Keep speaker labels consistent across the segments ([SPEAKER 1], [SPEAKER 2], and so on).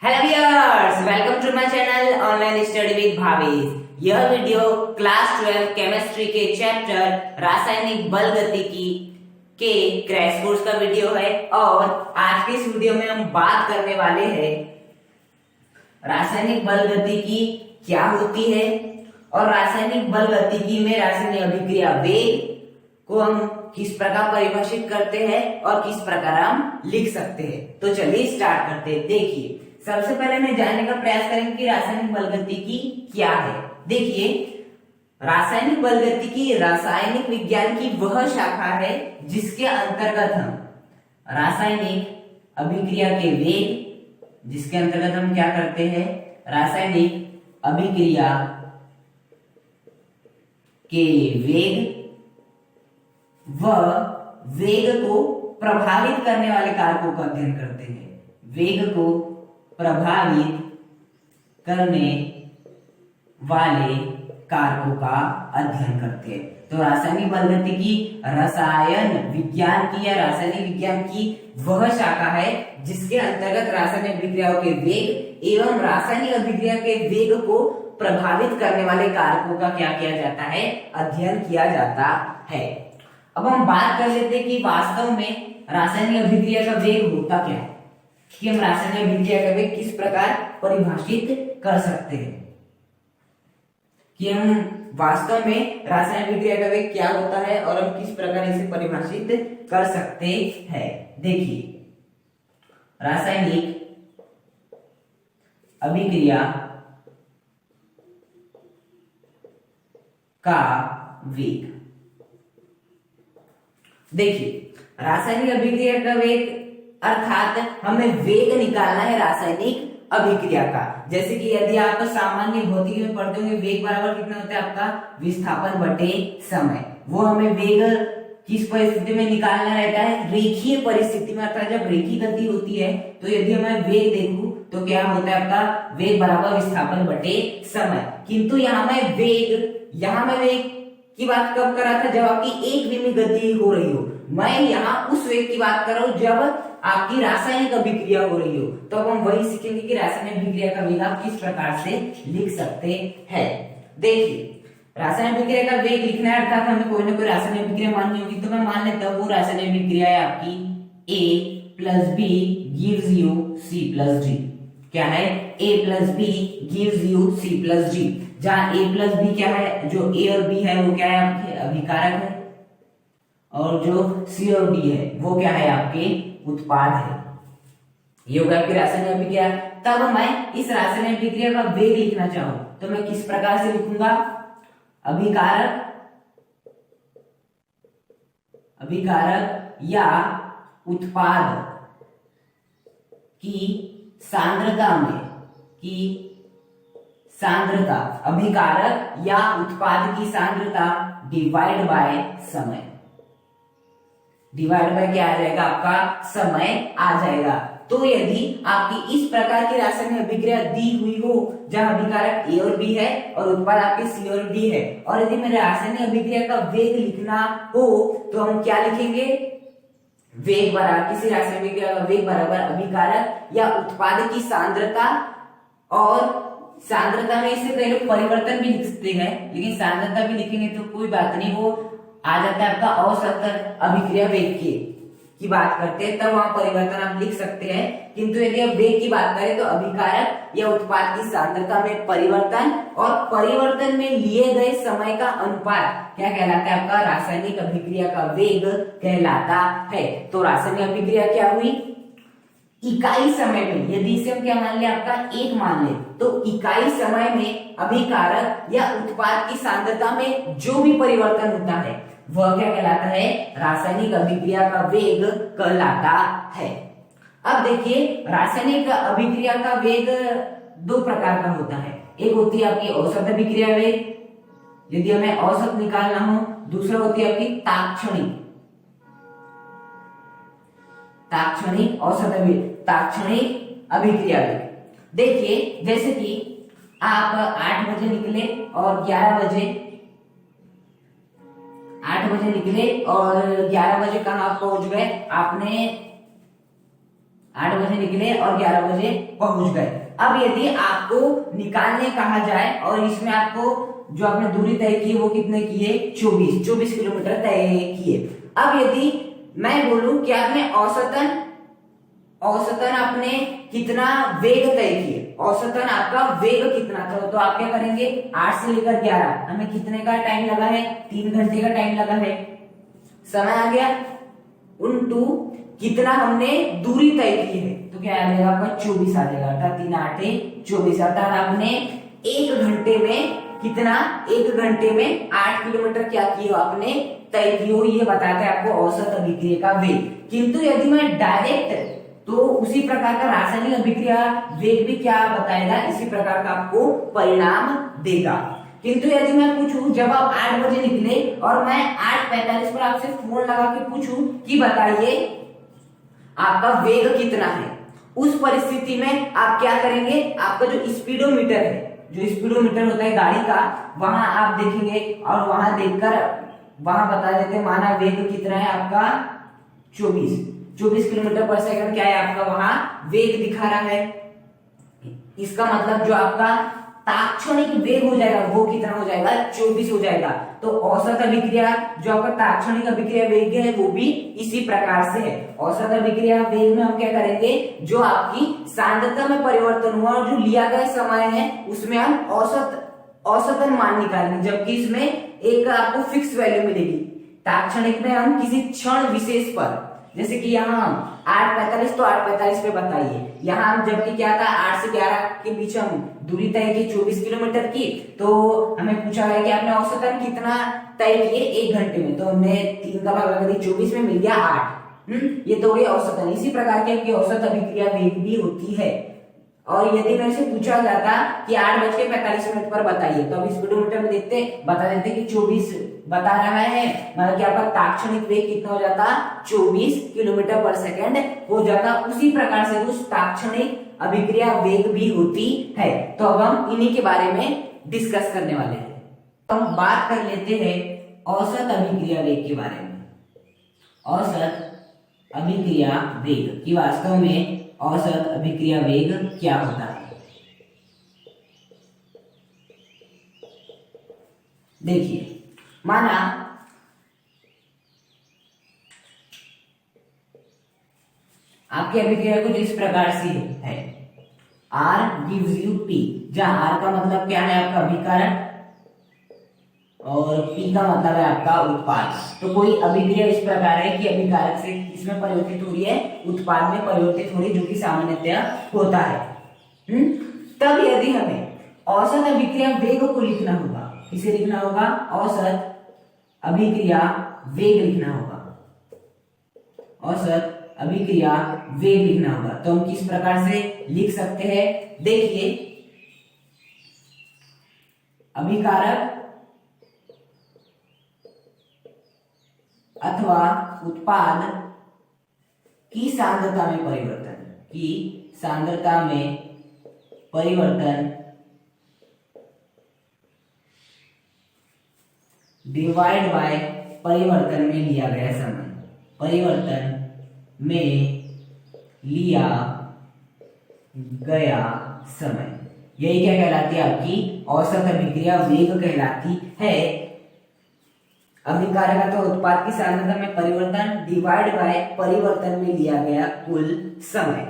[SPEAKER 1] Hello viewers, welcome to my channel online study with Bhavesh. यह video class 12 chemistry के chapter रासायनिक बल गतिकी के क्रैश कोर्स का वीडियो है और आज के इस वीडियो में हम बात करने वाले हैं रासायनिक बल गतिकी क्या होती है और रासायनिक बल गतिकी में रासायनिक अभिक्रिया वेग को हम किस प्रकार परिभाषित करते हैं और किस प्रकार हम लिख सकते हैं। तो चलिए स्टार्ट करते हैं। देखिए, सबसे पहले मैं जानने का प्रयास करेंगे कि रासायनिक बल गतिकी क्या है। देखिए, रासायनिक बल गतिकी रासायनिक विज्ञान की वह शाखा है जिसके अंतर्गत हम रासायनिक अभिक्रिया के वेग, जिसके अंतर्गत हम क्या करते हैं, रासायनिक अभिक्रिया के वेग व वेग को प्रभावित करने वाले कारकों का अध्ययन करते हैं। वेग को प्रभावित करने वाले कारकों का अध्ययन करते हैं। तो रासायनिक बल गतिकी रसायन विज्ञान की या रासायनिक विज्ञान की वह शाखा है जिसके अंतर्गत रासायनिक अभिक्रियाओं के वेग एवं रासायनिक अभिक्रिया के वेग को प्रभावित करने वाले कारकों का क्या किया जाता है, अध्ययन किया जाता है। अब हम बात कर लेते हैं कि वास्तव में रासायनिक अभिक्रिया का वेग होता क्या है, कि हम रासायनिक अभिक्रिया का वेग किस प्रकार परिभाषित कर सकते हैं, कि हम वास्तव में रासायनिक अभिक्रिया का वेग क्या होता है और हम किस प्रकार इसे परिभाषित कर सकते हैं। देखिए, रासायनिक अभिक्रिया का वेग, देखिए रासायनिक अभिक्रिया का वेग अर्थात हमें वेग निकालना है रासायनिक अभिक्रिया का। जैसे कि यदि आप सामान्य भौतिकी में पढ़ते होंगे, वेग बराबर कितना होता है आपका, विस्थापन बटे समय। वो हमें वेग किस परिस्थिति में निकालना रहता है, रेखीय परिस्थिति में, अर्थात जब रेखीय गति होती है तो यदि मैं वेग देखूं तो क्या होता है आपका, वेग बराबर विस्थापन बटे समय। किंतु यहाँ मैं वेग की बात कब कर रहा था, जब आपकी एक विमी गति हो रही हो। मैं यहाँ उस वेग की बात कर रहा हूं जब आपकी रासायनिक अभिक्रिया हो रही हो। तो अब हम वही सीखेंगे कि रासायनिक अभिक्रिया का वेग आप किस प्रकार से लिख सकते हैं। देखिए, रासायनिक अभिक्रिया का वेग लिखना है अर्थात हमें कोई ना कोई रासायनिक अभिक्रिया माननी होगी। तो मैं मान लेता हूँ वो रासायनिक अभिक्रिया है आपकी A plus B gives you C plus D। क्या है, A plus B gives you C plus D। जहां A प्लस बी क्या है, जो A और B है वो क्या है आपके अभिकारक है, और जो C और D है वो क्या है आपके उत्पाद है। ये होगा आपकी रासायनिक अभिक्रिया। तब मैं इस रासायनिक अभिक्रिया का वेग लिखना चाहूं तो मैं किस प्रकार से लिखूंगा, अभिकारक या उत्पाद की सांद्रता, अभिकारक या उत्पाद की सांद्रता डिवाइड बाय समय। डिवाइड बाय क्या आ जाएगा आपका, समय आ जाएगा। तो यदि आपकी इस प्रकार की रासायनिक अभिक्रिया दी हुई हो जहां अभिकारक A और B है और उत्पाद आपके C और D है, और यदि मेरे रासायनिक अभिक्रिया का वेग लिखना हो तो हम क्या लिखेंगे, वेग बराबर, किसी रासायनिक अभिक्रिया का वेग बराबर अभिकारक या उत्पाद की सांद्रता, और सांद्रता में इसे कई लोग परिवर्तन भी लिख सकते हैं, लेकिन सांद्रता भी लिखेंगे तो कोई बात नहीं, वो आ जाता है आपका औसत अभिक्रिया वेग की बात करते हैं, तब वहां परिवर्तन आप लिख सकते हैं। किंतु यदि आप वेग की बात करें तो अभिकारक या उत्पाद की सांद्रता में परिवर्तन और परिवर्तन में लिए गए समय का अनुपात क्या कहलाता है आपका, रासायनिक अभिक्रिया का वेग कहलाता है। तो रासायनिक अभिक्रिया क्या हुई, इकाई समय में, यदि इसे हम क्या मान ले आपका एक मान ले, तो इकाई समय में अभिकारक या उत्पाद की सांद्रता में जो भी परिवर्तन होता है वह क्या कहलाता है, रासायनिक अभिक्रिया का वेग कहलाता है। अब देखिए, रासायनिक अभिक्रिया का वेग दो प्रकार का होता है। एक होती है आपकी औसत अभिक्रिया वेग, यदि हमें औसत निकालना हो। दूसरा होती है आपकी ताक्षणिक अभिक्रिया वेग। देखिए, जैसे कि आप 8 बजे निकले और 11 बजे निकले और 11 बजे कहां पहुंच गए, आपने 8 बजे निकले और 11 बजे पहुंच गए। अब यदि आपको निकालने कहा जाए और इसमें आपको जो आपने दूरी तय की वो कितने किए, 24 किलोमीटर तय किए। अब यदि मैं बोलूं कि आपने औसतन आपने कितना वेग तय किए, औसतन आपका वेग कितना था, तो आप क्या करेंगे, 8 से लेकर 11 हमें कितने का टाइम लगा है, 3 घंटे का टाइम लगा है, समय आ गया उनटू कितना हमने दूरी तय की है, तो क्या आ जाएगा आपका 24 आ जाएगा, अर्थात 3 8 24, अर्थात आपने 1 घंटे में कितना, 1 घंटे में 8 किलोमीटर क्या किए आपने तय की हो, ये बताता है आपको औसत अभिक्रिया का वेग। किंतु यदि मैं डायरेक्ट, तो उसी प्रकार का रासायनिक अभिक्रिया वेग भी क्या बताएगा, इसी प्रकार का आपको परिणाम देगा। किंतु यदि मैं पूछूं, जब आप 8 बजे निकले और मैं 8:45 पर आपसे फोन लगा के पूछूं कि बताइए आपका वेग कितना है, उस परिस्थिति में आप क्या करेंगे, आपका जो स्पीडोमीटर है, जो स्पीडोमीटर होता है गाड़ी का, वहां आप देखेंगे और वहां देखकर वहां बता देते हैं माना वेग कितना है आपका 24 किलोमीटर पर सेकंड क्या है आपका वहां वेग दिखा रहा है। इसका मतलब जो आपका तात्क्षणिक वेग हो जाएगा वो कितना हो जाएगा, 24 हो जाएगा। तो औसत अभिक्रिया जो आपका तात्क्षणिक अभिक्रिया वेग है वो भी इसी प्रकार से है। औसत अभिक्रिया वेग में हम क्या करेंगे, जो आपकी सांद्रता में परिवर्तन हुआ और जो लिया गया समय है उसमें हम औसतन मान निकालेंगे, जबकि इसमें एक आपको फिक्स वैल्यू मिलेगी। तात्क्षणिक में हम किसी क्षण विशेष पर, जैसे कि यहाँ 8:45 तो 8:45 पे बताइए, यहाँ हम जबकि क्या था 8 से 11 के बीच हम दूरी तय की 24 किलोमीटर की, तो हमें पूछा गया कि आपने औसतन कितना तय किए 1 घंटे में, तो हमने 3 का भाग लगा दिया, 24 में मिल गया 8। ये तो हुई औसतन। इसी प्रकार की आपकी औसत अभिक्रिया वेग भी होती है। और यदि मेरे से पूछा जाता कि 8:45 पर बताइए, तो अब स्पीडोमीटर में देखते बता देते कि 24 बता रहा है, मतलब कि आपका तात्क्षणिक वेग कितना हो जाता, 24 किलोमीटर पर सेकंड हो जाता। उसी प्रकार से उस तात्क्षणिक अभिक्रिया वेग भी होती है। तो अब हम इन्हीं के बारे में डिस्कस करने वाले हैं। हम बात कर लेते हैं औसत अभिक्रिया वेग के बारे में। औसत अभिक्रिया वेग की वास्तव में औसत अभिक्रिया वेग क्या होता है, देखिए। माना आपकी अभिक्रिया कुछ इस प्रकार से है, R gives you P, जहां R का मतलब क्या है आपका अभिकारक और P का मतलब है आपका उत्पाद। तो कोई अभिक्रिया इस प्रकार है कि अभिकारक से इसमें परिवर्तित हो रही है, उत्पाद में परिवर्तित हो रही है, जो कि सामान्यतया होता है। तब यदि हमें औसत अभिक्रिया वेग को लिखना होगा, किसे लिखना होगा, औसत अभिक्रिया वेग लिखना होगा, औसत अभिक्रिया वेग लिखना होगा। तो हम किस प्रकार से लिख सकते हैं, देखिए, अभिकारक अथवा उत्पाद की सांद्रता में परिवर्तन डिवाइड बाय परिवर्तन में लिया गया समय, परिवर्तन में लिया गया समय, यही क्या कहलाती है, आपकी औसत अभिक्रिया वेग कहलाती है। अभिकारक अथवा उत्पाद की सांद्रता में परिवर्तन डिवाइड बाय परिवर्तन में लिया गया कुल समय।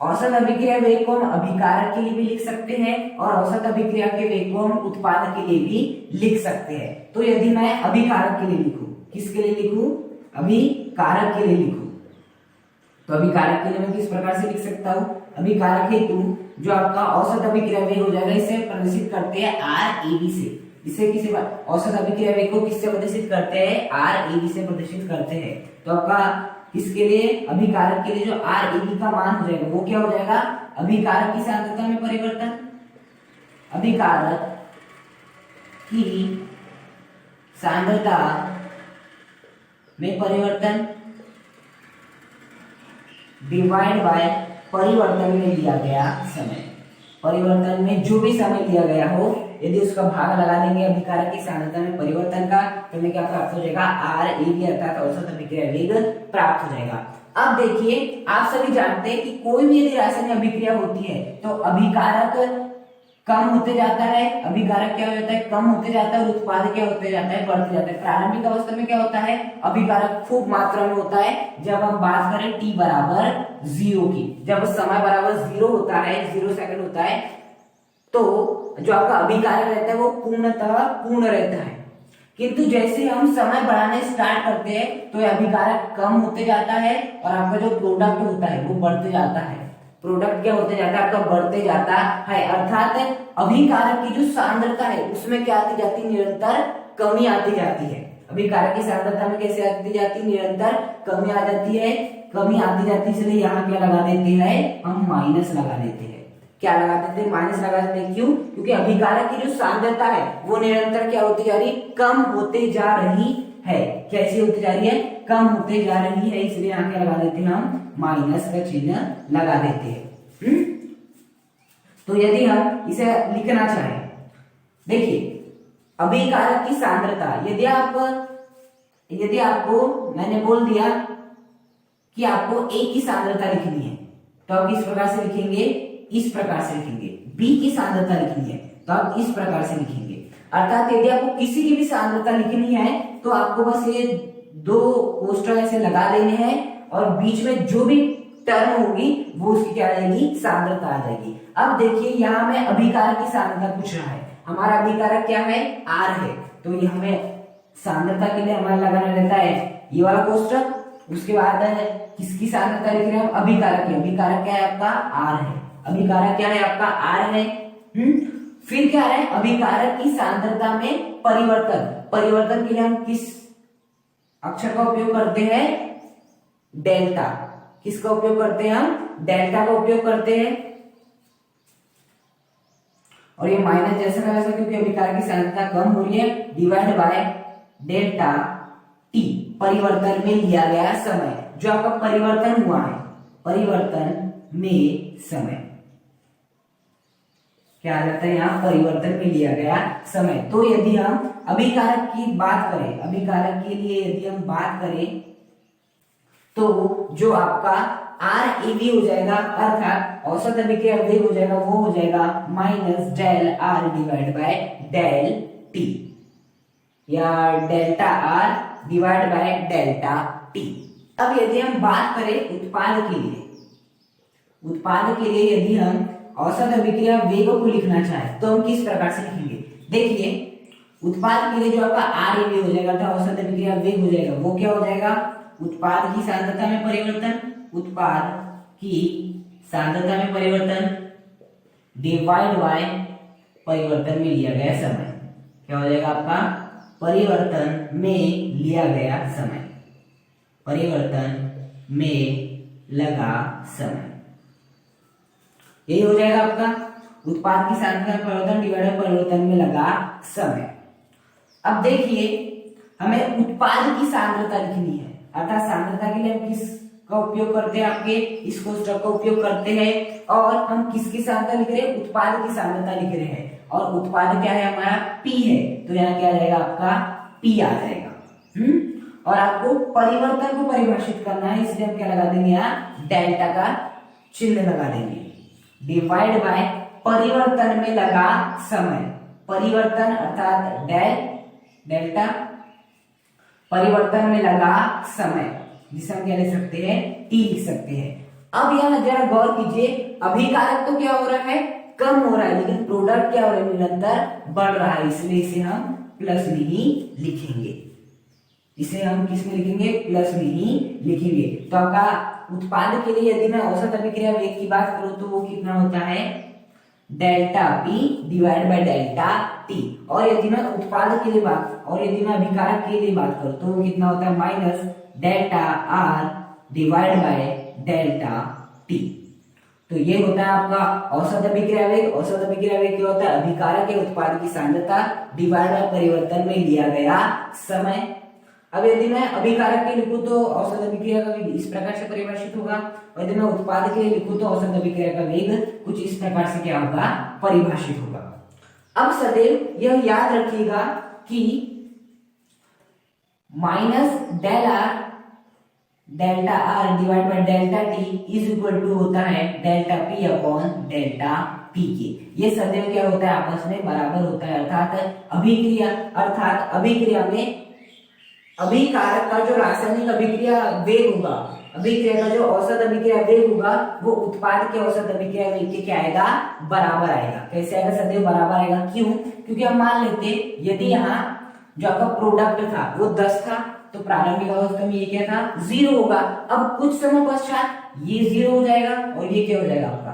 [SPEAKER 1] औसत अभिक्रिया वेग को हम अभिकारक के लिए भी लिख सकते हैं और औसत अभिक्रिया के वेग को हम उत्पाद के लिए भी लिख सकते हैं। तो यदि मैं अभिकारक के लिए लिखूं, किसके लिए लिखूं, अभिकारक के लिए लिखूं, तो अभिकारक के लिए मैं किस प्रकार से लिख सकता हूं, अभिकारक हेतु जो आपका औसत अभिक्रिया वेग हो जाएगा, इसे प्रदर्शित करते हैं RAB से। इसे किसी औसत अभिक्रिया वेग को किससे प्रदर्शित करते हैं, RAB से प्रदर्शित करते हैं। तो आपका इसके लिए अभिकारक के लिए जो RAB का मान हो जाएगा वो क्या हो जाएगा, अभिकारक की सांद्रता में परिवर्तन, अभिकारक की सांद्रता में परिवर्तन डिवाइड बाय परिवर्तन में लिया गया समय। परिवर्तन में जो भी समय लिया गया हो, यदि उसका भाग लगा देंगे अभिकारक की सांद्रता में परिवर्तन का, तो हमें क्या प्राप्त हो जाएगा, RAB अर्थात औसत अभिक्रिया वेग प्राप्त हो जाएगा। अब देखिए, आप सभी जानते हैं कि कोई भी यदि रासायनिक अभिक्रिया होती है तो अभिकारक कम होते जाता है, अभिकारक क्या हो जाता है, कम होते जाता है, और उत्पाद क्या होते जाता है, बढ़ते जाता है। प्रारंभिक अवस्था में क्या होता है, अभिकारक खूब मात्रा में होता है। जब हम बात करें t बराबर 0 की, जब समय बराबर 0 होता है, 0 सेकंड होता है, तो जो आपका अभिकारक रहता है वो पूर्णतः पूर्ण रहता है। किंतु जैसे हम समय बढ़ाने स्टार्ट करते हैं तो यह अभिकारक कम होते जाता है और आपका जो प्रोडक्ट होता है वो बढ़ते जाता है। प्रोडक्ट क्या होते जाता है, आपका बढ़ते जाता है, अर्थात अभिकारक की जो सांद्रता है उसमें क्या आती जाती, निरंतर कमी आती जाती है। अभिकारक की सांद्रता में कैसे आती जाती, निरंतर कमी आ जाती है, कमी आती जाती है। इसलिए यहाँ क्या लगा देते हैं, हम माइनस लगा देते हैं। क्या लगा देते हैं, माइनस लगा देते हैं। क्यों? क्योंकि अभिकारक की जो सांद्रता है वो निरंतर क्या होती जा रही, कम होते जा रही है। कैसे होती जा रही है, कम होते जा रही है, इसलिए यहाँ क्या लगा देते हैं, हम माइनस का चिन्ह लगा देते हैं। तो यदि हम इसे लिखना चाहें, देखिए अभिकारक की सांद्रता, यदि आपको मैंने बोल दिया कि आपको A की सांद्रता लिखनी है तो आप किस प्रकार से लिखेंगे, इस प्रकार से लिखेंगे। B की सांद्रता लिखनी है तो आप इस प्रकार से लिखेंगे। अर्थात यदि आपको किसी की भी सांद्रता लिखनी है तो आपको बस ये दो कोष्ठक ऐसे लगा देने हैं और बीच में जो भी टर्म होगी वो उसकी क्या आ जाएगी, सांद्रता आ जाएगी। अब देखिए यहाँ में अभिकारक की सांद्रता पूछ रहा है, हमारा अभिकारक क्या है, R है, तो ये हमें सांद्रता के लिए हमारा लगाना रहता है ये वाला कोष्ठक। उसके बाद किसकी सांद्रता लिख रहे हैं हम, अभिकारक की। अभिकारक क्या है आपका, R है। अभिकारक क्या है आपका, R है। फिर क्या है, अभिकारक की सांद्रता में परिवर्तन। परिवर्तन के लिए हम किस अक्षर का उपयोग करते हैं, डेल्टा। किसका उपयोग करते हैं हम, डेल्टा का उपयोग करते हैं। और ये माइनस जैसा का वैसा, क्योंकि अभिकारक की सांद्रता कम हो रही है, डिवाइड बाय डेल्टा टी, परिवर्तन में लिया गया समय। जो आपका परिवर्तन हुआ है, परिवर्तन में समय क्या आ जाता है यहाँ, परिवर्तन में लिया गया समय। तो यदि हम अभिकारक की बात करें, अभिकारक के लिए यदि हम बात करें तो जो आपका ReV हो जाएगा, अर्थात औसत अभिक्रिया वेग हो जाएगा, वो हो जाएगा minus del R divide by del T, या delta R divide by delta T। अब यदि हम बात करें उत्पाद के लिए, उत्पाद के लिए यदि हम औसत अभिक्रिया वेग को लिखना चाहे तो हम किस प्रकार से लिखेंगे। देखिए उत्पाद के लिए जो आपका ReV हो जाएगा था, औसत अभिक्रिया वेग हो जाएगा, वो क्या हो जाएगा, उत्पाद की सांद्रता में परिवर्तन, उत्पाद की सांद्रता में परिवर्तन डिवाइड बाय परिवर्तन में लिया गया समय। क्या हो जाएगा आपका, परिवर्तन में लिया गया समय, परिवर्तन में लगा समय। यही हो जाएगा आपका उत्पाद की सांद्रता में परिवर्तन डिवाइड बाय परिवर्तन में लगा समय। अब देखिए हमें उत्पाद की सांद्रता लिखनी है, अर्थात सांद्रता के लिए हम किसका उपयोग करते हैं, आपके इस कोष्ठक का उपयोग करते हैं। और हम किसकी सांद्रता लिख रहे हैं, उत्पाद की सांद्रता लिख रहे हैं। और उत्पाद क्या है हमारा, P है, तो यहाँ क्या आ जाएगा आपका, P आ जाएगा। और आपको परिवर्तन को परिभाषित करना है, इसलिए हम क्या लगा देंगे, यहाँ डेल्टा का चिन्ह लगा देंगे, डिवाइड बाय परिवर्तन में लगा समय। परिवर्तन अर्थात डेल्टा, परिवर्तन में लगा समय, जिसे हम क्या लिख सकते हैं, T लिख सकते हैं। अब यहाँ जरा गौर कीजिए, अभिकारक तो क्या हो रहा है, कम हो रहा है, लेकिन प्रोडक्ट क्या हो रहा है, निरंतर बढ़ रहा है, इसलिए इसे हम प्लस में ही लिखेंगे। इसे हम किस में लिखेंगे, प्लस में ही लिखेंगे। तो आपका उत्पाद के लिए यदि मैं औसत अभिक्रिया वेग की बात करूं तो वो कितना होता है, delta P divide by delta T। और यदि मैं उत्पाद के लिए यदि मैं अभिकारक के लिए बात करूं तो वो कितना होता है, minus delta R divide by delta T। तो ये होता है आपका औसत अभिक्रिया वेग। औसत अभिक्रिया वेग क्या होता है, अभिकारक के उत्पाद की सांद्रता डिवाइड बाय परिवर्तन में लिया गया समय। अब यदि मैं अभिकारक के लिखूं तो औसत अभिक्रिया का वेग इस प्रकार से परिभाषित होगा, और यदि मैं उत्पाद के लिए लिखूं तो औसत अभिक्रिया का वेग कुछ इस प्रकार से क्या होगा, परिभाषित होगा। अब सदैव यह याद रखिएगा कि minus del R delta R divide by delta T is equal to होता है delta P upon delta P के। ये सदैव क्या होता है, आपस में बराबर होता है, अर्थात अभिक्रिया में अभिकारक का जो रासायनिक अभिक्रिया वेग होगा, अभिक्रिया का जो औसत अभिक्रिया वेग होगा वो उत्पाद के औसत अभिक्रिया वेग के क्या आएगा, बराबर आएगा। कैसे आएगा, सदैव बराबर आएगा। क्यों, क्योंकि हम मान लेते यदि यहाँ जो आपका प्रोडक्ट था वो 10 था तो प्रारंभिक अवस्था में ये क्या था, 0 होगा। अब कुछ समय पश्चात ये 0 हो जाएगा और ये क्या हो जाएगा, आपका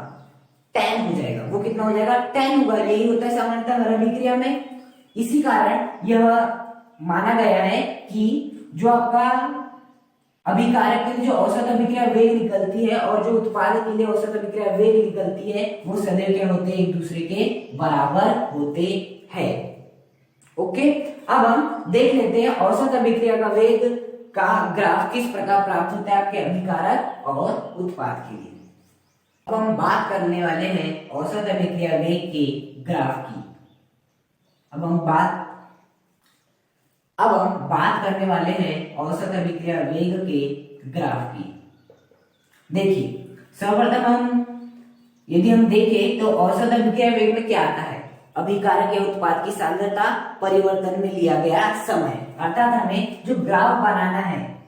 [SPEAKER 1] 10 हो जाएगा। वो कितना हो जाएगा, 10 होगा। यही होता है सामान्यतः हर अभिक्रिया में। इसी कारण यह माना गया है कि जो आपका अभिकारक के लिए जो औसत अभिक्रिया वेग निकलती है और जो उत्पाद के लिए औसत अभिक्रिया वेग निकलती है वो सदैव क्या होते हैं, एक दूसरे के बराबर होते हैं। ओके, अब हम देख लेते हैं औसत अभिक्रिया का वेग का ग्राफ किस प्रकार प्राप्त होता है आपके अभिकारक और उत्पाद के लिए। अब हम बात करने वाले हैं औसत अभिक्रिया वेग के ग्राफ की। अब हम बात करने वाले हैं औसत अभिक्रिया वेग के ग्राफ की। देखिए, सर्वप्रथम यदि हम देखें तो औसत अभिक्रिया वेग में क्या आता है, अभिकारक या उत्पाद की सांद्रता परिवर्तन में लिया गया समय। अर्थात हमें जो ग्राफ बनाना है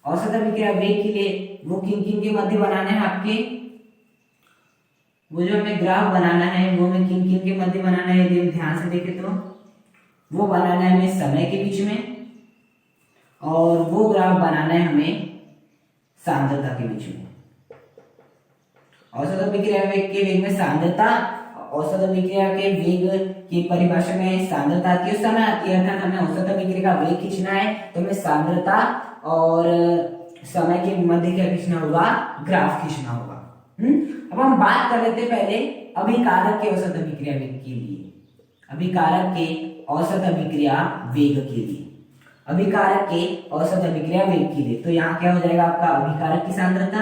[SPEAKER 1] औसत अभिक्रिया वेग के लिए वो किन किन के मध्य बनाना है आपके, वो जो हमें ग्राफ बनाना है वो हमें किन किन के मध्य बनाना है, यदि हम ध्यान से देखें तो वो बनाना है हमें समय के बीच में, और वो ग्राफ बनाना है हमें सांद्रता के बीच में। औसत अभिक्रिया वेग के वेग में सांद्रता, औसत अभिक्रिया के वेग की परिभाषा में सांद्रता आती है, समय आती है। अर्थात हमें औसत अभिक्रिया का वेग खींचना है तो हमें सांद्रता और समय के मध्य क्या खींचना होगा, ग्राफ खींचना होगा। अब हम बात कर लेते हैं पहले अभिकारक के औसत अभिक्रिया वेग के लिए, अभिकारक के औसत अभिक्रिया वेग के लिए, अभिकारक के औसत अभिक्रिया वेग के लिए। तो यहाँ क्या हो जाएगा आपका अभिकारक की सांद्रता,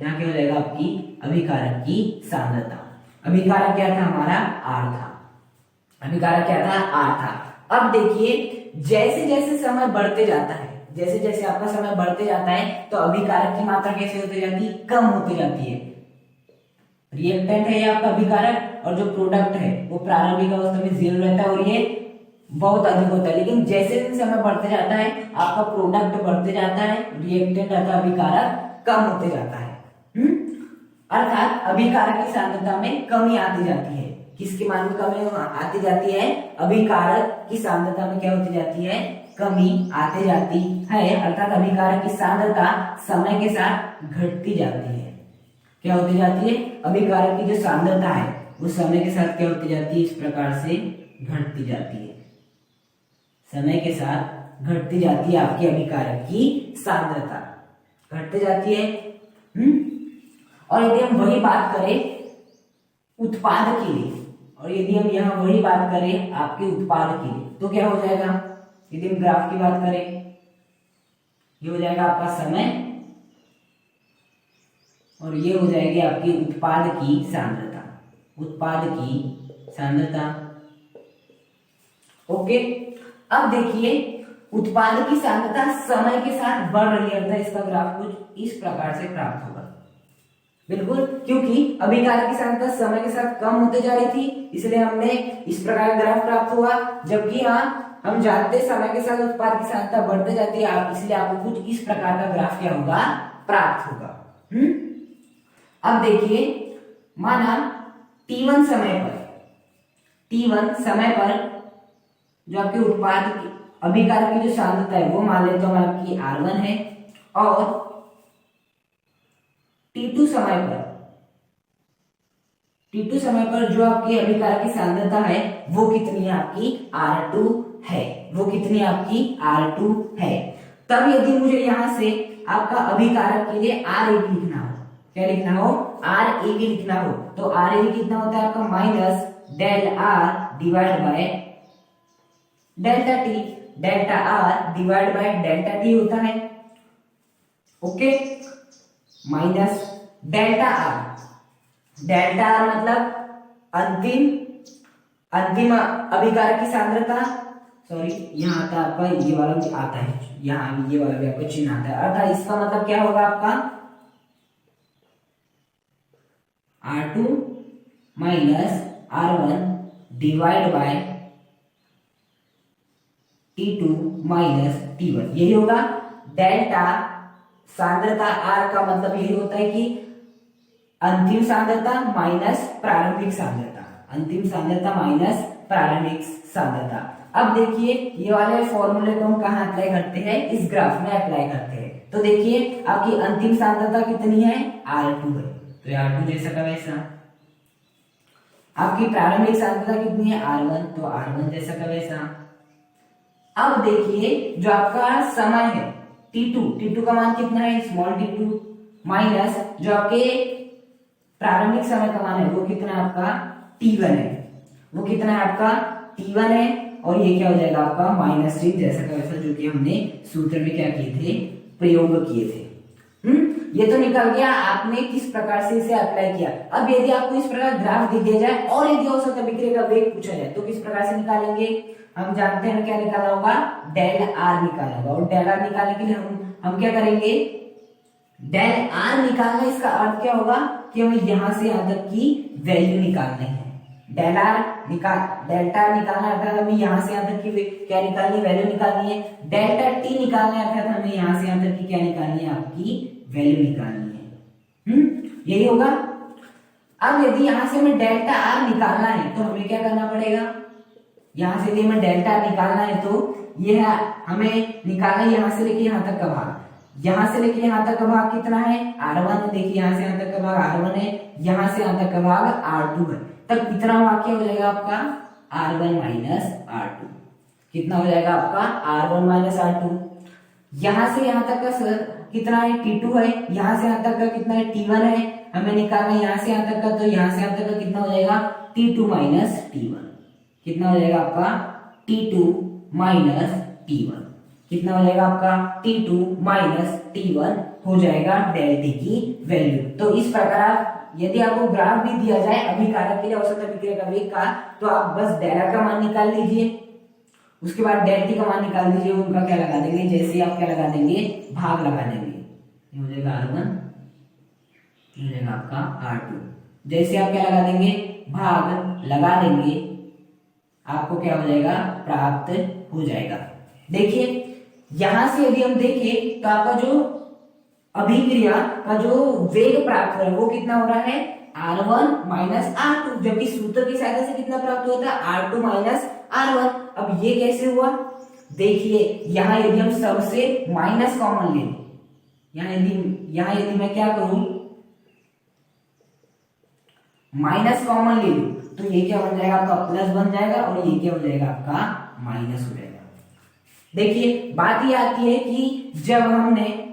[SPEAKER 1] यहाँ क्या हो जाएगा आपकी अभिकारक की सांद्रता। अभिकारक क्या था हमारा, R था, अभिकारक क्या था, R था। अब देखिए जैसे जैसे समय बढ़ते जाता है, जैसे जैसे आपका समय बढ़ते जाता है तो अभिकारक की मात्रा कैसे होती जाती है, कम होती जाती है। रिएक्टेंट है ये आपका अभिकारक और जो प्रोडक्ट है वो प्रारंभिक अवस्था में 0 रहता है और ये बहुत अधिक होता है। लेकिन जैसे जैसे समय बढ़ते जाता है आपका प्रोडक्ट बढ़ते जाता है, रिएक्टेंट रहता अभिकारक कम होते जाता है। अर्थात अभिकारक की सांद्रता में कमी आती जाती है। किसके मान में कमी आती जाती है, अभिकारक की सांद्रता में क्या होती जाती है, कमी आती जाती है। अर्थात अभिकारक की सांद्रता समय के साथ घटती जाती है। क्या होती जाती है, अभिकारक की जो सांद्रता है वो समय के साथ क्या होती जाती है, इस प्रकार से घटती जाती है। समय के साथ घटती जाती है आपकी अभिकारक की सांद्रता, घटती जाती है। और यदि हम वही बात करें उत्पाद के लिए, और यदि हम यहाँ वही बात करें आपके उत्पाद के लिए तो क्या हो जाएगा, यदि हम ग्राफ की बात करें ये हो जाएगा आपका समय और ये हो जाएगी आपकी उत्पाद की सांद्रता, उत्पाद की सांद्रता। ओके, अब देखिए उत्पाद की सांद्रता समय के साथ बढ़ रही है, अर्थात इसका ग्राफ कुछ इस प्रकार से प्राप्त होगा। बिल्कुल, क्योंकि अभिकारक की सांद्रता समय के साथ कम होते जा रही थी इसलिए हमने इस प्रकार का ग्राफ प्राप्त हुआ। जबकि यहाँ हम जानते समय के साथ उत्पाद की सांद्रता बढ़ते जाती है, इसलिए आपको कुछ इस प्रकार का ग्राफ क्या होगा, प्राप्त होगा। अब देखिए माना T1 समय पर जो आपके उत्पाद की अभिकारक की जो सांद्रता है वो मान लेते हैं आपकी R1 है, और T2 समय पर जो आपकी अभिकारक की सांद्रता है वो कितनी है, आपकी R2 है, वो कितनी आपकी R2 है। तब यदि मुझे यहां से आपका अभिकारक के लिए RAB लिखना हो, क्या लिखना हो, RAB लिखना हो, तो RAB कितना होता है आपका minus del R divide by delta T, delta R divide by delta T होता है। Okay, minus delta R, delta R मतलब अंतिम अभिकारक की सांद्रता सॉरी यहाँ आता है आपका ये वाला भी आता है, यहाँ भी ये वाला भी आपका चिन्ह आता है, अर्थात इसका मतलब क्या होगा आपका R2 minus R1 divide by T2 minus T1, यही होगा। डेल्टा सांद्रता R का मतलब यही होता है कि अंतिम सांद्रता माइनस प्रारंभिक सांद्रता, अंतिम सांद्रता माइनस प्रारंभिक सांद्रता। अब देखिए ये वाले फॉर्मूले को हम कहाँ अप्लाई करते हैं, इस ग्राफ में अप्लाई करते हैं। तो देखिए आपकी अंतिम सांद्रता कितनी है, R2 है, तो R2 जैसा का वैसा। आपकी प्रारंभिक सांद्रता कितनी है, R1, तो R1 जैसा का वैसा। अब देखिए जो आपका समय है T2 का मान कितना है, स्मॉल t2 माइनस जो आपके प्रारंभिक समय का मान है वो कितना है आपका T1 है, वो कितना है आपका T1 है, और ये क्या हो जाएगा आपका माइनस टी जैसा का वैसा, जो कि हमने सूत्र में क्या किए थे, प्रयोग किए थे। ये तो निकल गया आपने किस प्रकार से इसे अप्लाई किया। अब यदि आपको इस प्रकार ग्राफ दे दिया जाए और यदि औसत अभिक्रिया का वेग पूछा जाए तो किस प्रकार से निकालेंगे, हम जानते हैं क्या निकाला होगा, डेल आर निकाला होगा। और डेल आर निकालने के लिए हम क्या करेंगे, डेल आर निकालना, इसका अर्थ क्या होगा कि हमें यहां से यहां तक की वैल्यू निकालनी है। डेल्टा निकालना अर्थात हमें यहां से यहां तक की क्या निकालनी, वैल्यू निकालनी है। डेल्टा टी निकालना अर्थात हमें यहां से यहां तक की क्या निकालनी है, आपकी वैल्यू निकालनी है। यही होगा। अब यदि यहां से हमें डेल्टा आर निकालना है तो हमें क्या करना पड़ेगा, यहां से यदि हमें डेल्टा आर निकालना है तो ये हमें निकालना है यहां से लेके यहां तक का भाग, यहां से लेके यहां तक का भाग कितना है, R1। देखिए यहां से यहां तक का भाग R1 है, यहां से यहां तक का भाग R2 है। तब कितना भाग क्या हो जाएगा आपका, R1 माइनस R2। कितना हो जाएगा आपका R1 माइनस R2। यहां से यहां तक का कितना है, T2 है, यहां से यहां तक का कितना है, T1 है, हमें निकालना है यहां से यहां तक का, तो यहां से यहां तक का कितना हो जाएगा, T2 माइनस T1। कितना हो जाएगा आपका T2 माइनस T1, कितना हो जाएगा आपका T2 माइनस T1 हो जाएगा डेल टी की वैल्यू। तो इस प्रकार यदि आपको ग्राफ भी दिया जाए अभिकारक के लिए औसत अभिक्रिया का वेग का, तो आप बस डेल आर का मान निकाल लीजिए, उसके बाद डेल टी का मान निकाल दीजिए, उनका क्या लगा देंगे, जैसे आप क्या लगा देंगे, भाग लगा देंगे, ये हो जाएगा R1, ये हो जाएगा आपका R2। जैसे आप क्या लगा देंगे, भाग लगा देंगे, आपको क्या हो जाएगा, प्राप्त हो जाएगा। देखिए यहां से यदि हम देखें तो आपका जो अभिक्रिया का जो वेग प्राप्त हो रहा है वो कितना हो रहा है, R1 माइनस R2, जबकि सूत्र की सहायता से कितना प्राप्त होता है, R2 माइनस R1। अब ये कैसे हुआ, देखिए यहां यदि हम सबसे माइनस कॉमन ले, यहां यदि मैं क्या करूं, माइनस कॉमन ले लूं, तो ये क्या बन जाएगा आपका प्लस बन जाएगा, और ये क्या हो जाएगा आपका माइनस हो जाएगा। देखिए बात ये आती है कि जब हमने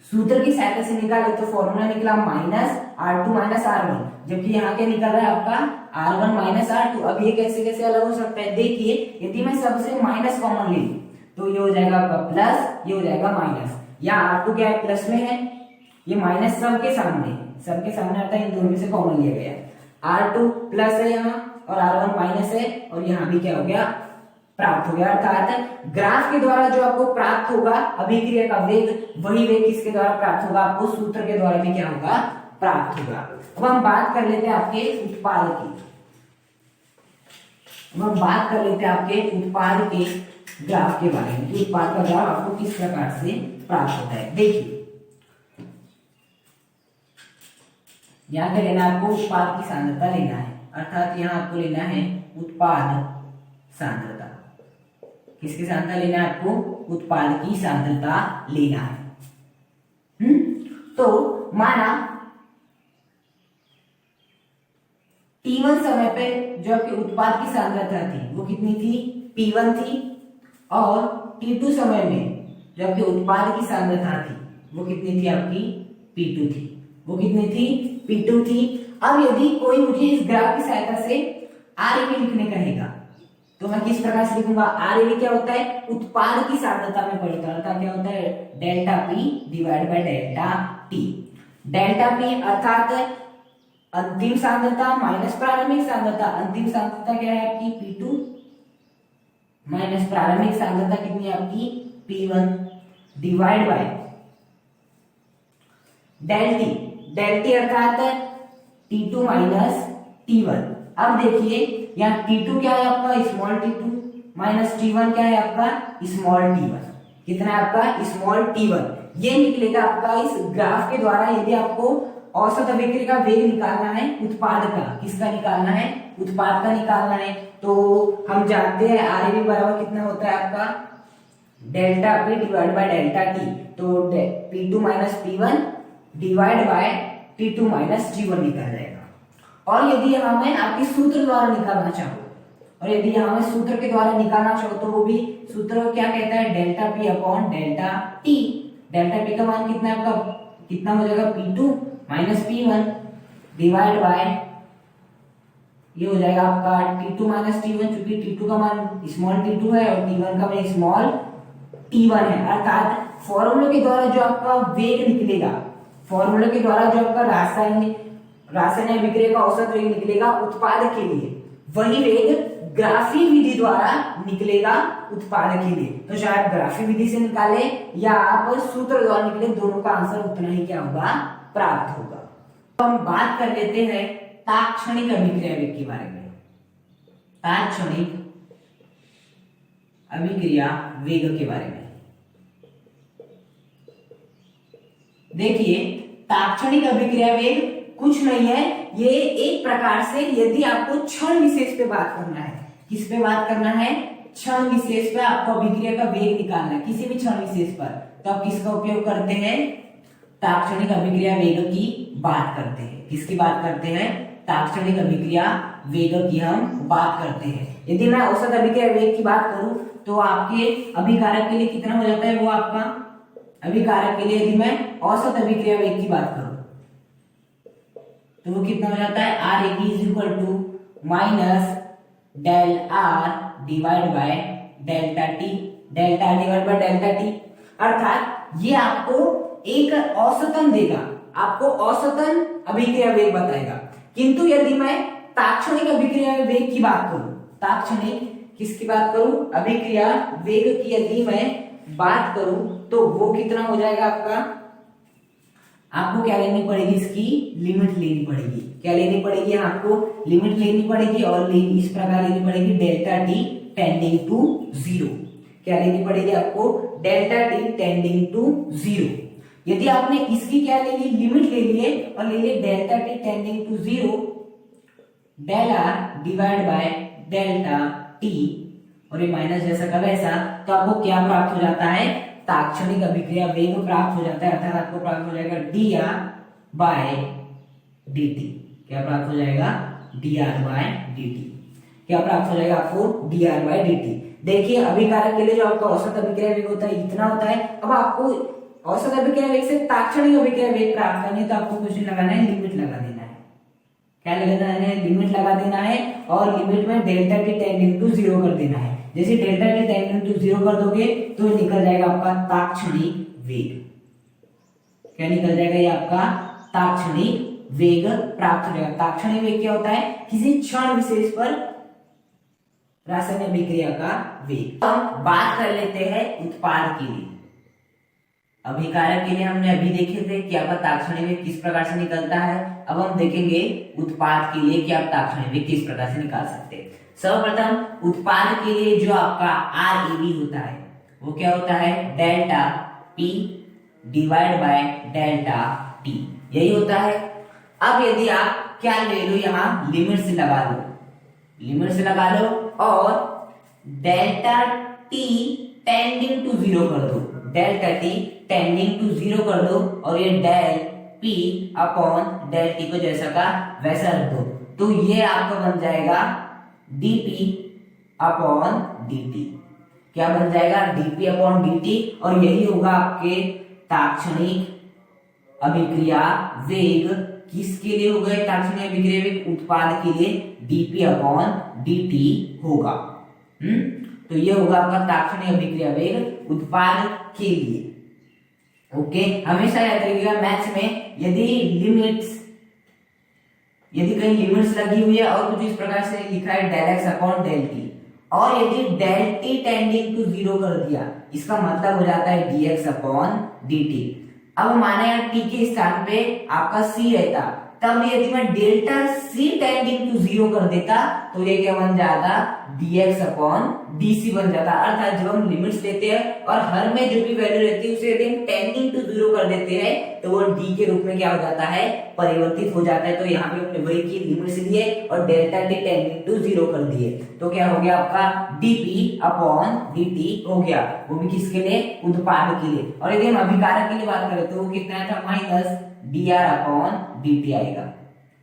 [SPEAKER 1] सूत्र की सहायता से निकाले तो फॉर्मूला निकला माइनस R2 माइनस R1, जबकि यहाँ क्या निकल रहा है आपका R1 माइनस R2। अब ये कैसे कैसे अलग हो सकता है, देखिए यदि मैं सबसे माइनस कॉमन ले लूं तो ये हो जाएगा आपका प्लस, ये हो जाएगा माइनस। यहाँ R2 क्या है, प्लस में है, ये माइनस सबके सामने आता है, इन दोनों में से कॉमन लिया गया। R2 प्लस है यहाँ और R1 माइनस है, और यहाँ भी क्या हो गया, प्राप्त हो गया। अर्थात ग्राफ के द्वारा जो आपको प्राप्त होगा अभिक्रिया का वेग, वही वेग किसके द्वारा प्राप्त होगा, आपको सूत्र के द्वारा भी क्या होगा, प्राप्त होगा। अब हम बात कर लेते हैं आपके उत्पाद की, उत्पाद के ग्राफ के बारे में, कि उत्पाद का ग्राफ आपको किस प्रकार से प्राप्त होता है। देखिए यहाँ क्या लेना है आपको, उत्पाद की सांद्रता लेना है, अर्थात यहाँ आपको लेना है उत्पाद सांद्रता। किसकी सांद्रता लेना है आपको, उत्पाद की सांद्रता लेना है। तो माना T1 समय पे जो आपके उत्पाद की सांद्रता थी वो कितनी थी, P1 थी, और T2 समय में जो आपके उत्पाद की सांद्रता थी वो कितनी थी, आपकी P2 थी, वो कितनी थी, P2 थी। अब यदि कोई मुझे इस ग्राफ की सहायता से RAV लिखने कहेगा तो मैं किस प्रकार से लिखूंगा, RAV क्या होता है, उत्पाद की सांद्रता में परिवर्तन, अर्थात क्या होता है, delta P divide by delta T। Delta P अर्थात अंतिम सांद्रता माइनस प्रारंभिक सांद्रता, अंतिम सांद्रता क्या है आपकी P2, माइनस प्रारंभिक सांद्रता कितनी है आपकी P1 divide by del T अर्थात T2 माइनस T1। अब देखिए यहाँ T2 क्या है आपका स्मॉल T2 माइनस T1 क्या है आपका स्मॉल T1। कितना है आपका स्मॉल T1। ये निकलेगा आपका इस ग्राफ के द्वारा। यदि आपको औसत अभिक्रिया का वेग निकालना है, उत्पाद का, किसका निकालना है, उत्पाद का निकालना है, तो हम जानते हैं RAV बराबर कितना होता है आपका delta P divide by delta T। तो P2 minus P1 divide by T2 minus T1 निकल जाएगा। और यदि हमें आपके सूत्र द्वारा निकालना चाहो, और यदि हमें सूत्र के द्वारा निकालना चाहो तो वो भी सूत्र क्या कहता है delta P upon delta T। Delta P का मान कितना है आपका, कितना हो जाएगा P2 minus P1 divide by ये हो जाएगा आपका T2 माइनस T1, चूंकि T2 का मान स्मॉल T2 है और T1 का मान स्मॉल T1 है। अर्थात फॉर्मूले के द्वारा जो आपका वेग निकलेगा, फॉर्मूले के द्वारा जो आपका रासायनिक अभिक्रिया का औसत वेग निकलेगा उत्पाद के लिए, वही वेग ग्राफी विधि द्वारा निकलेगा उत्पाद के लिए। तो शायद ग्राफी विधि से निकाले या आप सूत्र द्वारा निकले, दोनों का आंसर उतना ही क्या होगा, प्राप्त होगा। तो हम बात कर लेते हैं तात्क्षणिक अभिक्रिया वेग के बारे में। तात्क्षणिक अभिक्रिया वेग के बारे में देखिए, तात्क्षणिक अभिक्रिया वेग कुछ नहीं है, ये एक प्रकार से यदि आपको क्षण विशेष पे बात करना है, किस पे बात करना है, क्षण विशेष पे आपको अभिक्रिया का वेग निकालना है, किसी भी क्षण विशेष पर, तो आप किसका उपयोग करते हैं, तात्क्षणिक अभिक्रिया वेग की बात करते हैं। किसकी बात करते हैं, तात्क्षणिक अभिक्रिया वेग की हम बात करते हैं। यदि मैं औसत अभिक्रिया वेग की बात करूं तो आपके अभिकारक के लिए कितना हो जाता है, वो आपका अभिकारक के लिए यदि मैं औसत अभिक्रिया वेग की बात करूं तो वो कितना हो जाता है, RAV is equal to minus del R divide by delta T, delta R divide by delta T। अर्थात ये आपको एक औसतन देगा, आपको औसतन अभिक्रिया वेग बताएगा। किंतु यदि मैं तात्क्षणिक अभिक्रिया वेग की बात करूं, तात्क्षणिक किसकी बात करूं, अभिक्रिया वेग की यदि मैं बात करूं तो वो कितना हो जाएगा आपका, आपको क्या लेनी पड़ेगी, इसकी लिमिट लेनी पड़ेगी। क्या लेनी पड़ेगी, आपको लिमिट लेनी पड़ेगी और इस प्रकार लेनी पड़ेगी डेल्टा T टेंडिंग टू 0। क्या लेनी पड़ेगी आपको, डेल्टा T टेंडिंग टू 0। यदि आपने इसकी क्या ले ली, लिमिट ले लिए और ले लिए delta T tending to 0 del R divide by delta T और ये माइनस जैसा का वैसा, तो आपको क्या प्राप्त हो जाता है, तात्क्षणिक अभिक्रिया वेग प्राप्त हो जाता है। अर्थात आपको प्राप्त हो जाएगा dr बाय dt। क्या प्राप्त हो जाएगा, dr बाय dt। क्या प्राप्त हो जाएगा आपको, dr बाय dt। देखिए अभिकारक के लिए जो आपका औसत अभिक्रिया वेग होता है इतना होता है। अब आपको औसत अभिक्रिया वेग से तात्क्षणिक अभिक्रिया वेग प्राप्त करनी है तो आपको कुछ नहीं लगाना है, लिमिट लगा देना है। क्या लगाना है, लिमिट लगा देना है और लिमिट में डेल्टा T टेंडिंग टू 0 कर देना है। जैसे डेल्टा T टेंडिंग टू 0 कर दोगे तो निकल जाएगा आपका तात्क्षणिक वेग। क्या निकल जाएगा, ये आपका तात्क्षणिक वेग प्राप्त हो जाएगा। तात्क्षणिक वेग क्या होता है, किसी क्षण विशेष पर रासायनिक अभिक्रिया का वेग। हम बात कर लेते हैं उत्पाद के लिए। अभिकारक के लिए हमने अभी देखे थे कि आपका तात्क्षणिक वेग किस प्रकार से निकलता है। अब हम देखेंगे उत्पाद के लिए कि आप तात्क्षणिक वेग किस प्रकार से निकाल सकते हैं। सर्वप्रथम उत्पाद के लिए जो आपका RAV होता है वो क्या होता है, delta P divide by delta T, यही होता है। अब यदि आप क्या ले लो, यहाँ लिमिट से लगा लो, लिमिट से लगा लो और डेल्टा T टेंडिंग टू 0 कर दो, डेल्टा T टेंडिंग टू 0 कर दो और ये del P upon del T को जैसा का वैसा रख दो, तो ये आपका बन जाएगा dP अपॉन dt। क्या बन जाएगा, dP अपॉन dt, और यही होगा आपके तात्क्षणिक अभिक्रिया वेग। किसके लिए होगा तात्क्षणिक अभिक्रिया वेग, उत्पाद के लिए dP अपॉन dt होगा। तो ये होगा आपका तात्क्षणिक अभिक्रिया वेग उत्पाद के लिए। ओके, हमेशा याद रखिएगा मैथ्स में यदि कहीं लिमिट्स लगी हुई है और कुछ इस प्रकार से लिखा है del x upon del t और यदि del T tending to zero कर दिया, इसका मतलब हो जाता है dx अपॉन dt। अब माने यार t के स्थान पे आपका c रहता, तब यदि मैं delta c tending to zero कर देता तो ये क्या बन जाता, dx अपॉन dc बन जाता। अर्थात जब हम लिमिट्स लेते हैं और हर में जो भी वैल्यू रहती है उसे यदि हम टेंडिंग टू जीरो कर देते हैं तो वो d के रूप में क्या हो जाता है, परिवर्तित हो जाता है। तो यहाँ पे हमने वही की लिमिट्स लिए और delta t tending to zero कर दिए, तो क्या हो गया आपका dp अपॉन dt हो गया, वो भी किसके लिए, उत्पाद के लिए। और यदि हम अभिकारक के लिए बात करें तो वो कितना था, माइनस dr अपॉन dt आएगा।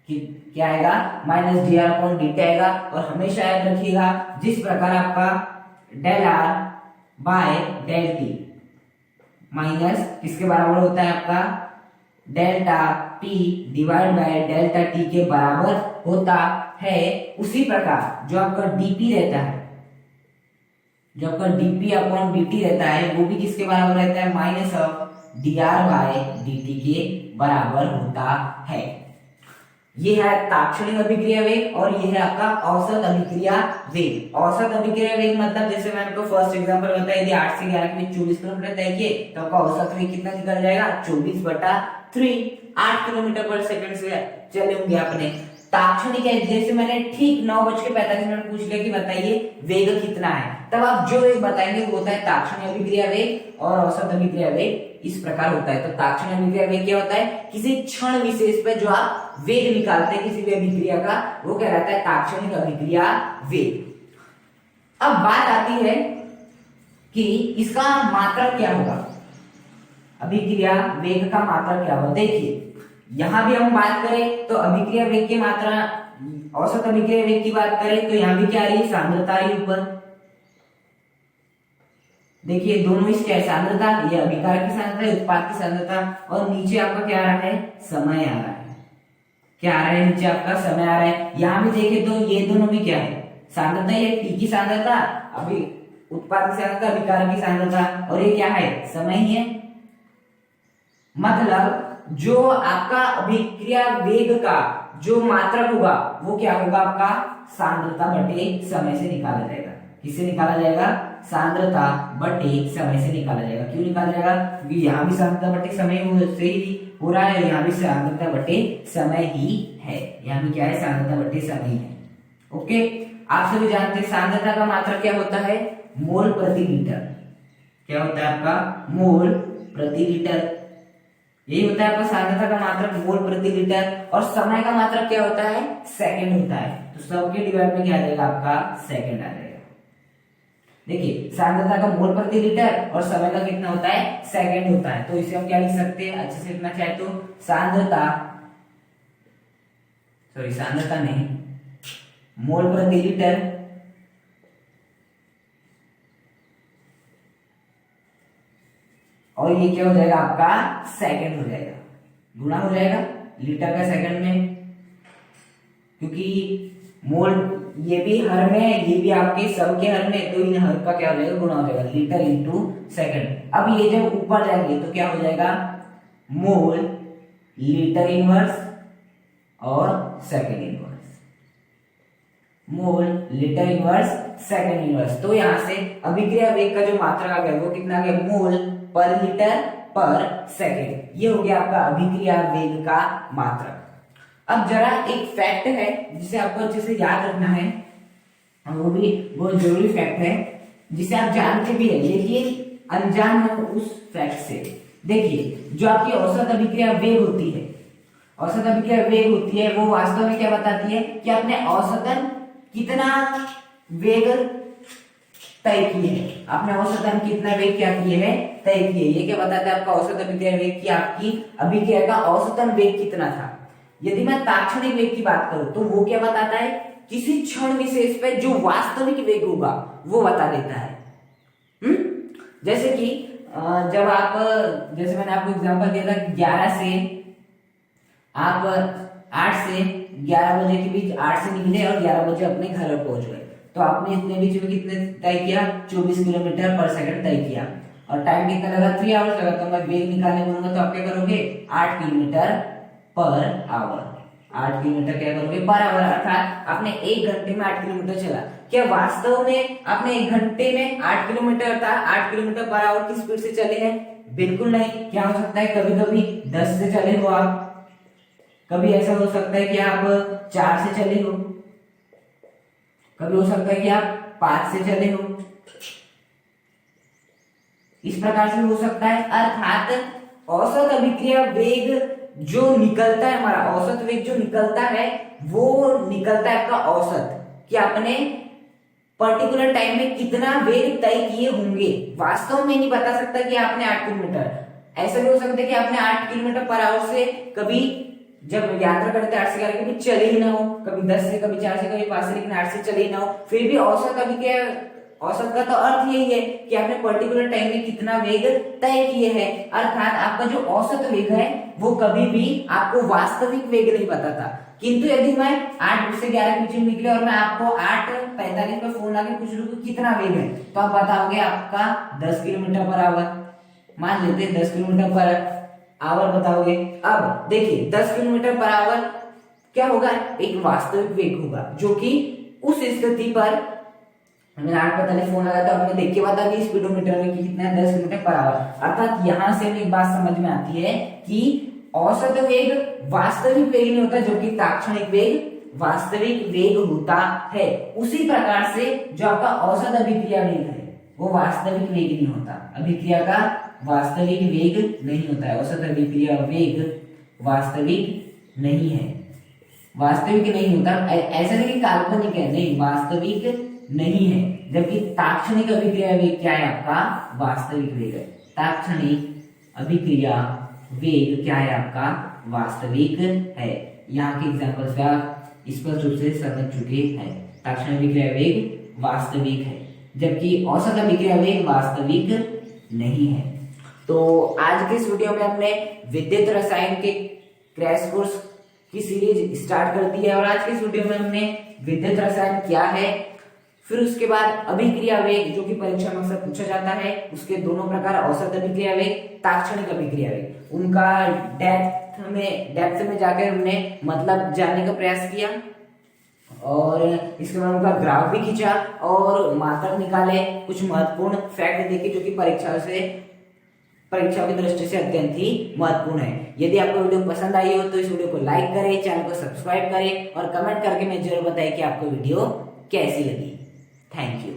[SPEAKER 1] क्या आएगा, माइनस dr अपॉन dt आएगा। और हमेशा याद रखिएगा जिस प्रकार आपका del r by del t minus किसके बराबर होता है, आपका delta t divide by delta t के बराबर होता है, उसी प्रकार जो आपका dp रहता है, जो आपका dp अपॉन dt रहता है वो भी किसके बराबर रहता है, minus of dr by dt के बराबर होता है। ये है ताक्षणिक अभिक्रिया वेग और ये है आपका औसत अभिक्रिया वेग। औसत अभिक्रिया वेग मतलब जैसे मैंने आपको फर्स्ट एग्जांपल बताया, यदि 8 से 11 के बीच 24 किलोमीटर तय किए तो आपका औसत वेग कितना निकल जाएगा, 24/3, 8 किलोमीटर पर सेकंड से चले होंगे आपने। ताक्षणिक है, जैसे मैंने ठीक 9:45 पूछ लिया कि बताइए वेग कितना है, तब आप जो वेग बताएंगे वो होता है ताक्षणिक अभिक्रिया वेग और औसत अभिक्रिया वेग इस प्रकार होता है। तो ताक्षणिक अभिक्रिया वेग क्या होता है, किसी क्षण विशेष पे जो आप वेग निकालते हैं किसी भी अभिक्रिया का, वो क्या रहता है, ताक्षणिक अभिक्रिया वेग। अब बात आती है कि इसका मात्रक क्या होगा, अभिक्रिया वेग का मात्रक क्या होगा। देखिए यहां भी हम बात करें तो अभिक्रिया वेग की मात्रा, औसत अभिक्रिया वेग की बात करें तो यहां भी क्या आ रही है, सांद्रता आ रही है ऊपर। देखिए दोनों इसके है, सांद्रता, ये अभिकारक की सांद्रता, उत्पाद की सांद्रता, और नीचे आपका क्या आ रहा है, समय आ रहा है। क्या आ रहा है, नीचे आपका समय आ रहा है। यहां भी देखें तो ये दोनों भी क्या है, सांद्रता, ये टी की सांद्रता, अभी उत्पाद की सांद्रता, अभिकारक की सांद्रता, और ये क्या है, समय ही है। मतलब जो आपका अभिक्रिया वेग का जो मात्रक होगा वो क्या होगा, आपका सांद्रता बटे समय से निकाला जाएगा। किससे निकाला जाएगा, सांद्रता बटे समय से निकाला जाएगा। क्यों निकाला जाएगा, क्योंकि यहाँ भी सांद्रता बटे समय से ही हो रहा है, यहाँ भी सांद्रता बटे समय ही है। यहाँ भी क्या है, सांद्रता बटे समय है। ओके, आप सभी जानते हैं सांद्रता का मात्रक क्या होता है, मोल प्रति लीटर। क्या होता है आपका, मोल प्रति लीटर। यही होता है आपका सांद्रता का मात्रक, मोल प्रति लीटर। और समय का मात्रक क्या होता है, सेकंड होता है। तो सबके डिवाइड में क्या आ जाएगा, आपका सेकंड आ जाएगा। देखिए सांद्रता का मोल प्रति लीटर और समय का कितना होता है, सेकंड होता है। तो इसे हम क्या लिख सकते हैं, अच्छे से लिखना चाहे तो सांद्रता, सॉरी सांद्रता नहीं, मोल प्रति लीटर और ये क्या हो जाएगा, आपका सेकंड हो जाएगा, गुणा हो जाएगा लीटर का सेकंड में, क्योंकि मोल ये भी हर में, ये भी आपके सब के हर में, तो इन हर का क्या हो जाएगा, गुणा हो जाएगा, लीटर इंटू सेकंड। अब ये जब ऊपर जाएंगे तो क्या हो जाएगा, मोल लीटर इनवर्स और second inverse, mole litre inverse second inverse. तो यहां से अभिक्रिया वेग का जो मात्रा आ गया वो कितना आ गया, मोल पर लीटर पर सेकंड। ये हो गया आपका अभिक्रिया वेग का मात्रक। अब जरा एक फैक्ट है जिसे आपको अच्छे से याद रखना है, वो भी बहुत जरूरी फैक्ट है जिसे आप जानते भी है लेकिन अनजान हो उस फैक्ट से। देखिए जो आपकी औसत अभिक्रिया वेग होती है, औसत अभिक्रिया वेग होती है, वो वास्तव में क्या बताती है कि आपने औसतन कितना वेग तय किए है, आपने औसतन कितना वेग क्या किए है, तय किए। ये क्या बताता है आपका औसत अभिक्रिया वेग की, आपकी अभिक्रिया का औसतन वेग कितना था। यदि मैं ताक्षणिक वेग की बात करूं तो वो क्या बताता है, किसी क्षण विशेष पे जो वास्तविक वेग होगा वो बता देता है। जैसे कि जब आप, जैसे मैंने आपको एग्जांपल दिया था 11 से आप 8 से 11 बजे के बीच 8 से निकले और 11 बजे अपने घर पहुंच गए, तो आपने इतने बीच में कितने तय किया, 24 किलोमीटर पर सेकंड तय किया और टाइम कितना लगा, 3 आवर्स लगा। तो मैं वेग निकालने बोलूंगा तो आप क्या करोगे, 8 किलोमीटर पर आवर, 8 किलोमीटर क्या करोगे पर आवर, अर्थात आपने 1 घंटे में 8 किलोमीटर चला क्या वास्तव में आपने 1 घंटे में 8 किलोमीटर था 8 किलोमीटर पर आवर की स्पीड से चले हैं? बिल्कुल नहीं। क्या हो सकता है कभी कभी 10 से चले हो आप, कभी ऐसा हो सकता है कि आप 4 से चले हो, कभी हो सकता है कि आप 5 से चले हो, इस प्रकार से हो सकता है। अर्थात औसत अभिक्रिया वेग जो निकलता है, हमारा औसत वेग जो निकलता है वो निकलता है आपका औसत, कि आपने पर्टिकुलर टाइम में कितना वेग तय किए होंगे। वास्तव में नहीं बता सकता कि आपने 8 किलोमीटर, ऐसा भी हो सकता है कि आपने 8 किलोमीटर पर आवर से कभी जब यात्रा करते 8 से 11 कभी चले ही ना हो, कभी 10 से, कभी 4 से, कभी 5 से, लेकिन 8 से चले ही ना हो, फिर भी औसत अभिक्रिया, औसत का तो अर्थ यही है कि आपने पर्टिकुलर टाइम में कितना वेग तय किए हैं। अर्थात आपका जो औसत वेग है वो कभी भी आपको वास्तविक वेग नहीं बताता। किंतु यदि मैं 8 से 11 के बीच में निकले और मैं आपको 8:45 पे फोन लाके पूछ लूं कि कितना वेग है, तो आप बताओगे आपका 10 किलोमीटर पर आवर, मान लेते हैं 10 किलोमीटर पर आवर बताओगे। अब देखिए 10 किलोमीटर पर आवर क्या होगा, एक वास्तविक वेग होगा, जो कि उस स्थिति पर मैंने 8:45 फोन लगाया तो हमने देख के बता दी स्पीडोमीटर में कि कितना है 10 किलोमीटर पर आवर। अर्थात यहां से हमें एक बात समझ में आती है कि औसत वेग वास्तविक वेग नहीं होता, जो कि ताक्षणिक वेग वास्तविक वेग होता है। उसी प्रकार से जो आपका औसत अभिक्रिया वेग है वो वास्तविक वेग नहीं होता, अभिक्रिया का वास्तविक वेग नहीं होता है। औसत अभिक्रिया वेग वास्तविक नहीं है, वास्तविक नहीं होता। ऐसा नहीं कि काल्पनिक है, नहीं, वास्तविक नहीं है। जबकि ताक्षणिक अभिक्रिया वेग क्या है आपका, वास्तविक वेग है। ताक्षणिक अभिक्रिया वेग क्या है आपका, वास्तविक है। यहाँ के एग्जांपल से आप स्पष्ट रूप से समझ चुके हैं। ताक्षणिक अभिक्रिया वेग वास्तविक है, जबकि औसत अभिक्रिया वेग वास्तविक नहीं है। तो आज के इस वीडियो में हमने विद्युत रसायन के क्रैश कोर्स की सीरीज स्टार्ट कर दी है, और आज के इस वीडियो में हमने विद्युत रसायन क्या है, फिर उसके बाद अभिक्रिया वेग जो कि परीक्षा में अक्सर पूछा जाता है, उसके दोनों प्रकार, औसत अभिक्रिया वेग, ताक्षणिक अभिक्रिया वेग, उनका डेप्थ में जाकर हमने मतलब जानने का प्रयास किया, और इसके बाद उनका ग्राफ भी खींचा और मात्रक निकाले, कुछ महत्वपूर्ण फैक्ट देखे जो कि परीक्षा की दृष्टि से अत्यंत ही महत्वपूर्ण है। यदि आपको वीडियो पसंद आई हो तो इस वीडियो को लाइक करें, चैनल को सब्सक्राइब करें और कमेंट करके मैं जरूर बताएं कि आपको वीडियो कैसी लगी। Thank you.